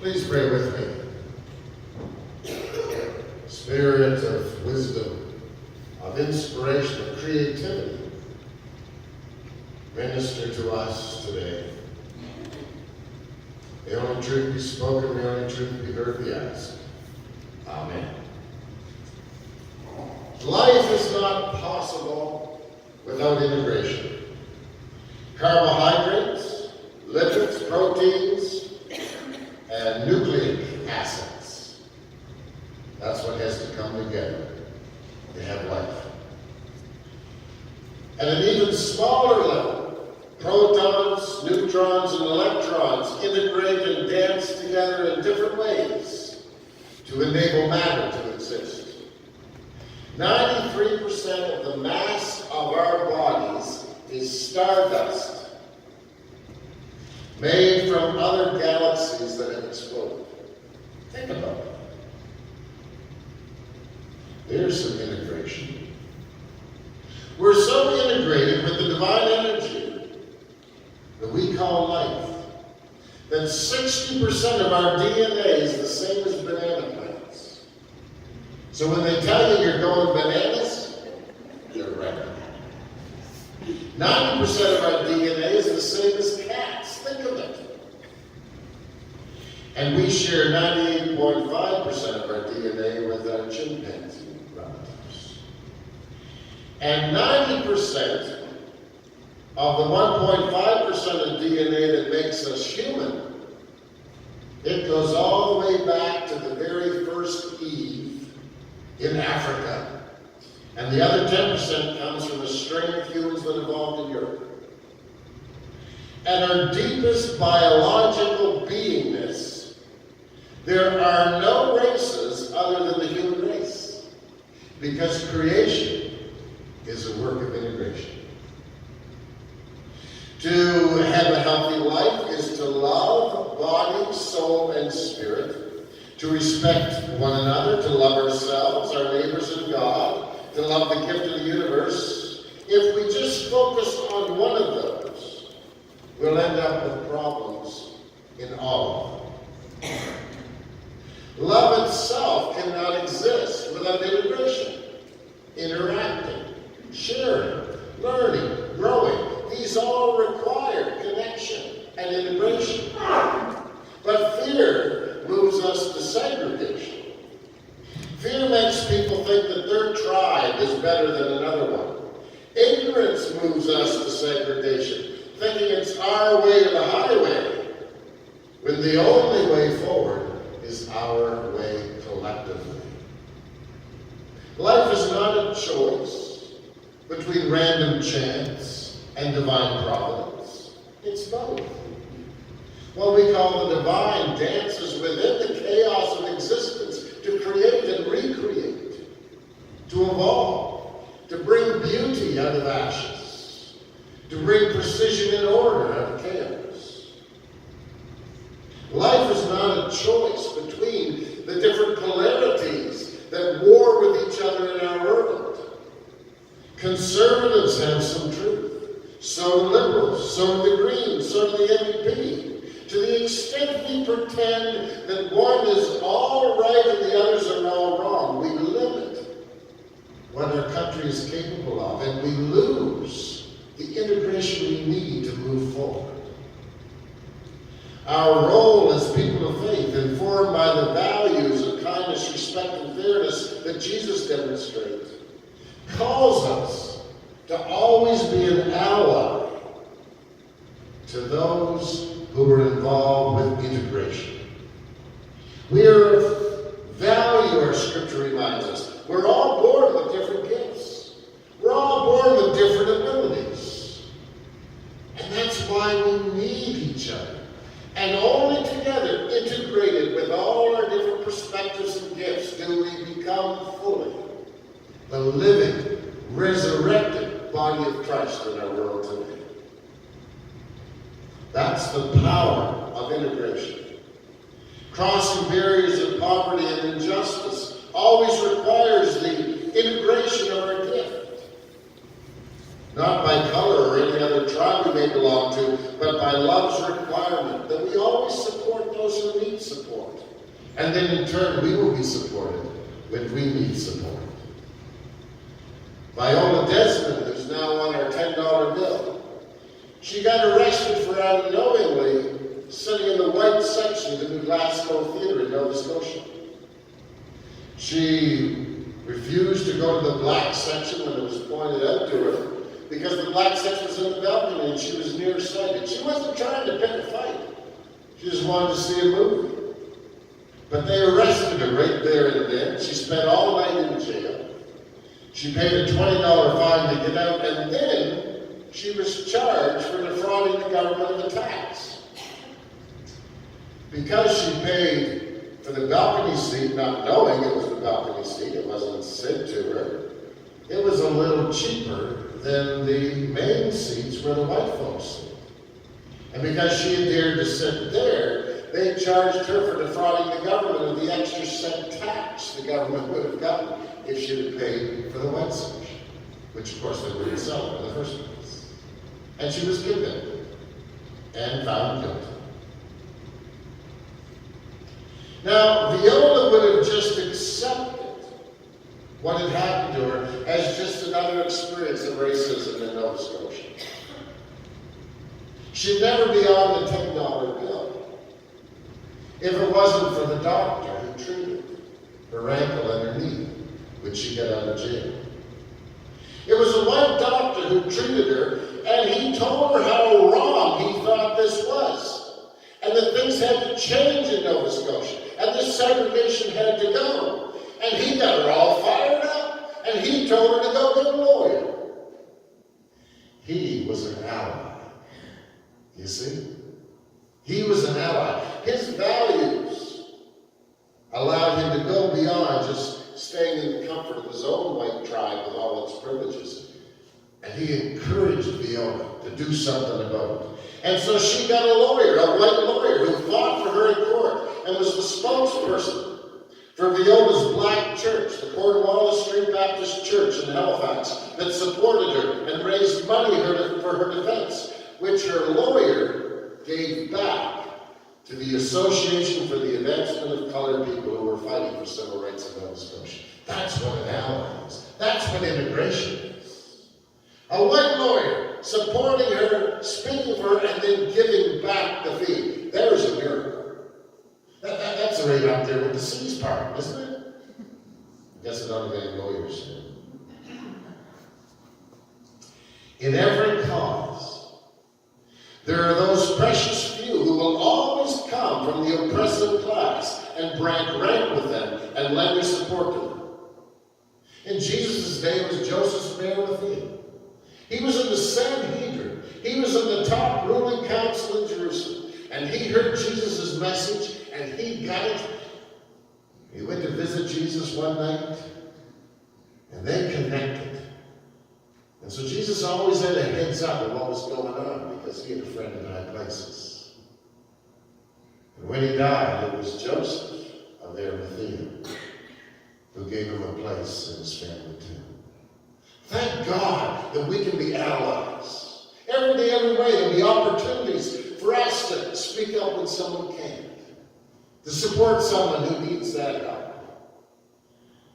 Please pray with me. Spirit of wisdom, of inspiration, of creativity, minister to us today. The only truth be spoken, the only truth be heard, we ask. Amen. Life is not possible without integration. Carbohydrates, lipids, proteins, and nucleic acids. That's what has to come together to have life. At an even smaller level, protons, neutrons, and electrons integrate and dance together in different ways to enable matter to exist. 93% of the mass of our bodies is stardust, made from other galaxies that have exploded. Think about it. There's some integration. We're so integrated with the divine energy that we call life that 60% of our DNA is the same as banana plants. So when they tell you you're going bananas, you're right. 90% of our DNA is the same as cats. Think of it. And we share 98.5% of our DNA with our chimpanzee relatives. And 90% of the 1.5% of DNA that makes us human, it goes all the way back to the very first Eve in Africa. And the other 10% comes from a strain of humans that evolved in Europe. And our deepest biological beingness, there are no races other than the human race, because creation is a work of integration. To have a healthy life is to love body, soul, and spirit, to respect one another, to love ourselves, our neighbors, and God, to love the gift of the universe. If we just focus on one of those, we'll end up with problems in all of them. Love itself cannot exist without integration, interacting, sharing, learning, growing. These all require connection and integration. But fear moves us to segregation. Fear makes people think that their tribe is better than another one. Ignorance moves us to segregation, thinking it's our way or the highway, when the only way forward is our way collectively. Life is not a choice between random chance and divine providence. It's both. What we call the divine dances within the chaos of existence to create and recreate, to evolve, to bring beauty out of ashes, to bring precision and order out of chaos. Life is not a choice between the different polarities that war with each other in our world. Conservatives have some truth, so do liberals, so do the Greens, so do the NDP. To the extent we pretend that one is all right and the others are all wrong, we limit what our country is capable of, and we lose the integration we need to move forward. Our role as people of faith, informed by the values of kindness, respect, and fairness that Jesus demonstrates, calls us to always be an ally to those who are involved with integration. We are of value, our scripture reminds us. We're all born with different gifts. We're all born with different abilities. And that's why we need each other. And only together, integrated with all our different perspectives and gifts, do we become fully the living, resurrected body of Christ in our world today. That's the power of integration. Crossing barriers of poverty and injustice always requires the integration of our gift. Not by color or any other tribe we may belong to, but by love's requirement, that we always support those who need support. And then in turn, we will be supported when we need support. Viola Desmond, who's now on our $10 bill, she got arrested for unknowingly sitting in the white section of the New Glasgow Theatre in Nova Scotia. She refused to go to the black section when it was pointed out to her because the black section was in the balcony and she was nearsighted. She wasn't trying to pick a fight. She just wanted to see a movie. But they arrested her right there and then. She spent all night in jail. She paid a $20 fine to get out, and then she was charged for defrauding the government of a tax. Because she paid for the balcony seat, not knowing it was the balcony seat, it wasn't said to her, it was a little cheaper than the main seats where the white folks sit. And because she had dared to sit there, they charged her for defrauding the government of the extra cent tax the government would have gotten if she had paid for the white section, which of course they wouldn't sell in the first place. And she was convicted and found guilty. Now, Viola would have just accepted what had happened to her as just another experience of racism in Nova Scotia. She'd never be on the $10 bill if it wasn't for the doctor who treated her ankle and her knee when she got out of jail. It was a white doctor who treated her, and he told her how wrong he thought this was, and that things had to change in Nova Scotia, and this segregation had to go. And he got her all fired up, and he told her to go get a lawyer. He was an ally, you see? He was an ally. His values allowed him to go beyond just staying in the comfort of his own white tribe with all its privileges. And he encouraged Viola to do something about it. And so she got a lawyer, a white lawyer, who fought for her in court and was the spokesperson for Viola's black church, the Cornwallis Street Baptist Church in Halifax, that supported her and raised money for her defense, which her lawyer gave back to the Association for the Advancement of Colored People who were fighting for civil rights in Nova Scotia. That's what an ally is. That's what immigration is. A white lawyer supporting her, speaking for her, and then giving back the fee. There's a miracle. That's right up there with the C's part, isn't it? I guess I don't have any lawyers here. In every cause, there are those precious few who will always come from the oppressive class and brag rank with them and lend their support to them. In Jesus' day was Joseph of Arimathea. He was in the Sanhedrin. He was in the top ruling council in Jerusalem. And he heard Jesus' message, and he got it. He went to visit Jesus one night, and they connected. And so Jesus always had a heads up of what was going on because he had a friend in high places. And when he died, it was Joseph of Arimathea who gave him a place in his family too. Thank God that we can be allies. Every day, every way, there'll be opportunities for us to speak up when someone can't, to support someone who needs that help.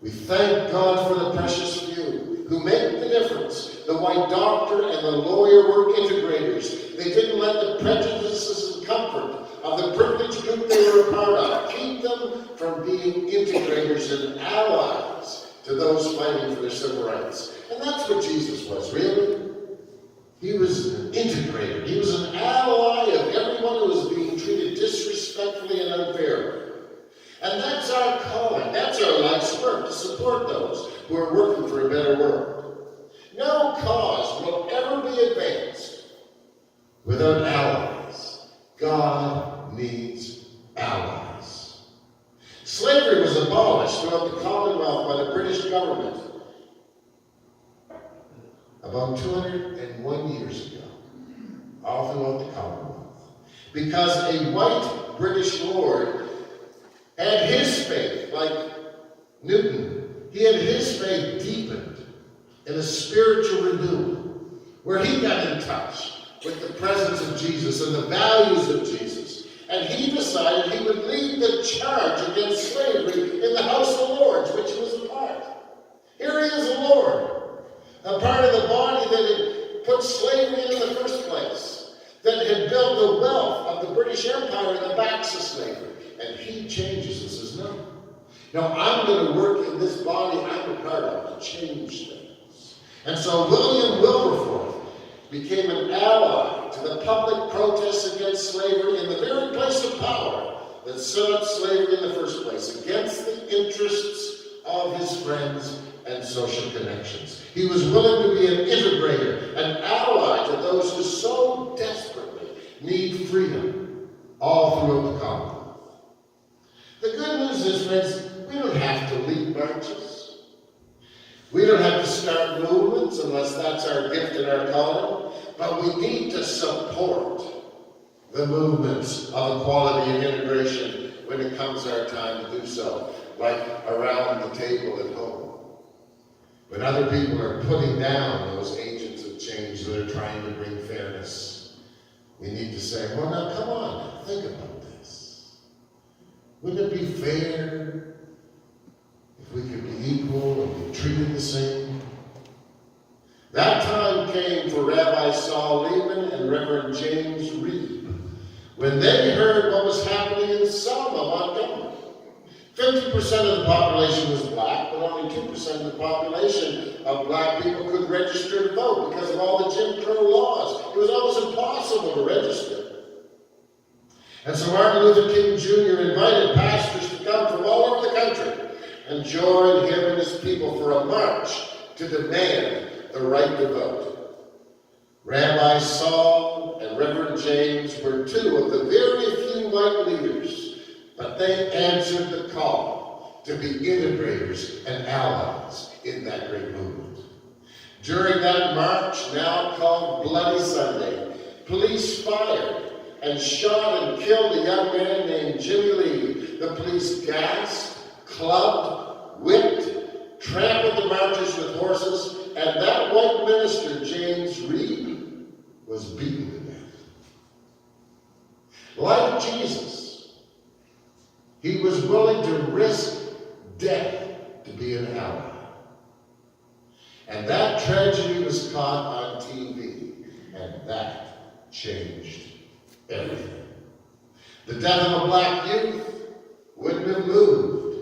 We thank God for the precious few who make the difference. The white doctor and the lawyer were integrators. They didn't let the prejudices and comfort of the privileged group they were a part of keep them from being integrators and allies to those fighting for their civil rights. And that's what Jesus was, really. He was an integrator. He was an ally of everyone who was being treated disrespectfully and unfairly. And that's our calling. That's our life's work, to support those who are working for a better world. No cause will ever be advanced without allies. God needs allies. Slavery was abolished throughout the Commonwealth by the British government about 201 years ago, all throughout the Commonwealth, because a white British lord had his faith, like Newton, he had his faith deepened in a spiritual renewal, where he got in touch with the presence of Jesus and the values of Jesus. And he decided he would lead the charge against slavery in the House of Lords, which he was a part. Here he is, a Lord, a part of the body that had put slavery in the first place, that had built the wealth of the British Empire in the backs of slavery. And he changes and says, no. Now I'm going to work in this body I'm a part of to change things. And so William Wilberforce became an ally to the public protests against slavery in the very place of power that set up slavery in the first place, against the interests of his friends and social connections. He was willing to be an integrator, an ally to those who so desperately need freedom all throughout the Commonwealth. The good news is, friends, we don't have to lead marches. We don't have to start movements unless that's our gift and our calling, but we need to support the movements of equality and integration when it comes our time to do so, like around the table at home. When other people are putting down those agents of change that are trying to bring fairness, we need to say, well, now come on, think about this. Wouldn't it be fair if we could be equal and be treated the same? That time came for Rabbi Saul Lehman and Reverend James Reeb when they heard what was happening in Selma, Montgomery. 50% of the population was black, but only 2% of the population of black people could register to vote because of all the Jim Crow laws. It was almost impossible to register. And so Martin Luther King Jr. invited pastors to come from all over the country and join him and his people for a march to demand the right to vote. Rabbi Saul and Reverend James were two of the very few white leaders, but they answered the call to be integrators and allies in that great movement. During that march, now called Bloody Sunday, police fired and shot and killed a young man named Jimmy Lee. The police gassed, clubbed, whipped, trampled the marchers with horses, and that white minister, James Reeb, was beaten to death. Like Jesus, he was willing to risk death to be an ally. And that tragedy was caught on TV, and that changed everything. The death of a black youth wouldn't have moved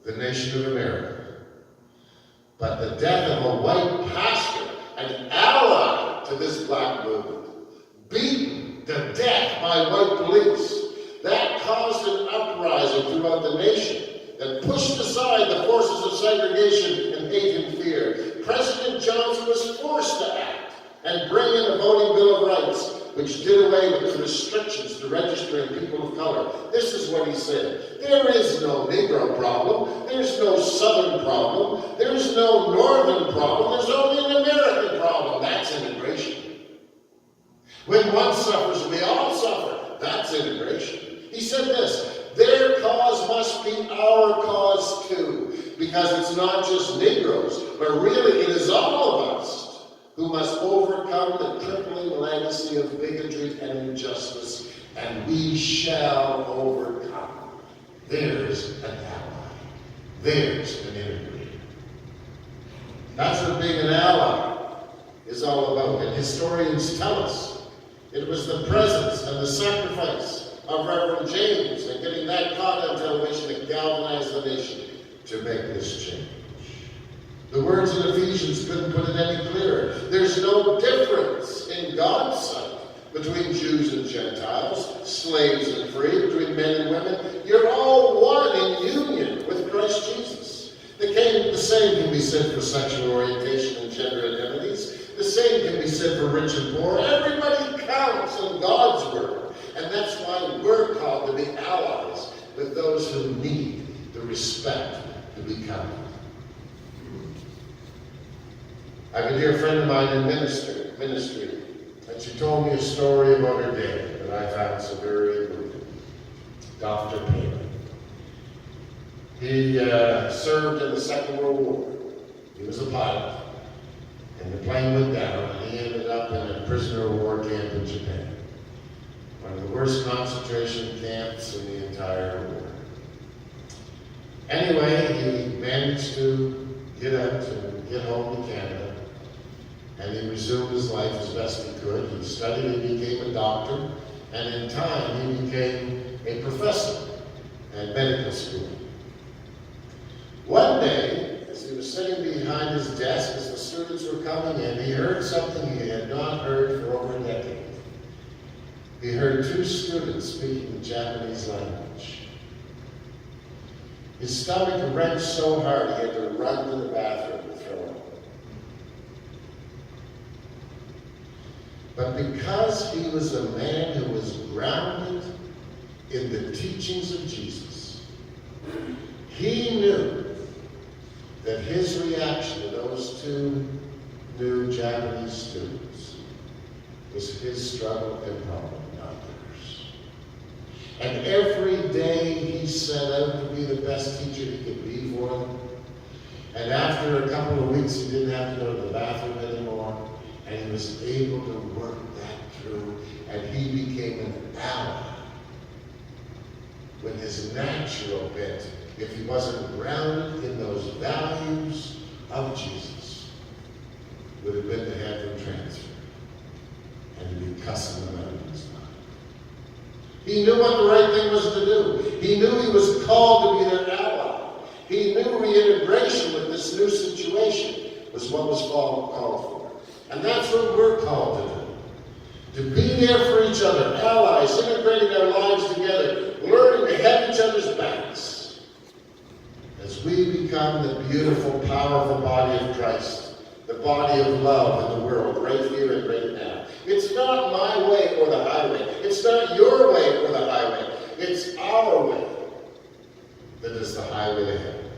the nation of America. But the death of a white pastor, an ally to this black movement, beaten to death by white police, that caused an uprising throughout the nation that pushed aside the forces of segregation and hate and fear. President Johnson was forced to act and bring in a voting Bill of Rights, which did away with the restrictions to registering people of color. This is what he said: there is no Negro problem, there's no Southern problem, there's no Northern problem, there's only an American problem. That's integration. When one suffers, we all suffer. That's integration. He said this: their cause must be our cause too, because it's not just Negroes, but really it is all of us who must overcome the crippling legacy of bigotry and injustice, and we shall overcome. There's an ally. There's an integrator. That's what being an ally is all about. And historians tell us it was the presence and the sacrifice of Reverend James and getting that caught on television that galvanized the nation to make this change. The words in Ephesians couldn't put it any clearer. There's no difference in God's sight between Jews and Gentiles, slaves and free, between men and women. You're all one in union with Christ Jesus. The same can be said for sexual orientation and gender identities. The same can be said for rich and poor. Everybody counts in God's word. And that's why we're called to be allies with those who need the respect to be counted. I have a dear friend of mine in ministry, and she told me a story about her dad that I found so very moving. Dr. Palin. He served in the Second World War. He was a pilot. And the plane went down, and he ended up in a prisoner of war camp in Japan. One of the worst concentration camps in the entire war. Anyway, he managed to get out and get home to Canada, and he resumed his life as best he could. He studied and became a doctor, and in time he became a professor at medical school. One day, as he was sitting behind his desk, as the students were coming in, he heard something he had not heard for over a decade. He heard two students speaking the Japanese language. His stomach wrenched so hard he had to run to the bathroom to throw up. But because he was a man who was grounded in the teachings of Jesus, he knew that his reaction to those two new Japanese students was his struggle and problem, not theirs. And every day he set out to be the best teacher he could be for them. And after a couple of weeks, he didn't have to go to the bathroom anymore, and he was able to work that through, and he became an ally with his natural bent. If he wasn't grounded in those values of Jesus, would have been to have them transferred and to be cussing them out of his mind. He knew what the right thing was to do. He knew he was called to be their ally. He knew reintegration with this new situation was what was called for. And that's what we're called to do. To be there for each other, allies, integrating our lives together, learning to have each other's backs. As we become the beautiful, powerful body of Christ, the body of love in the world, right here and right now. It's not my way or the highway. It's not your way or the highway. It's our way that is the highway to heaven.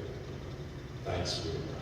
Thanks be to God.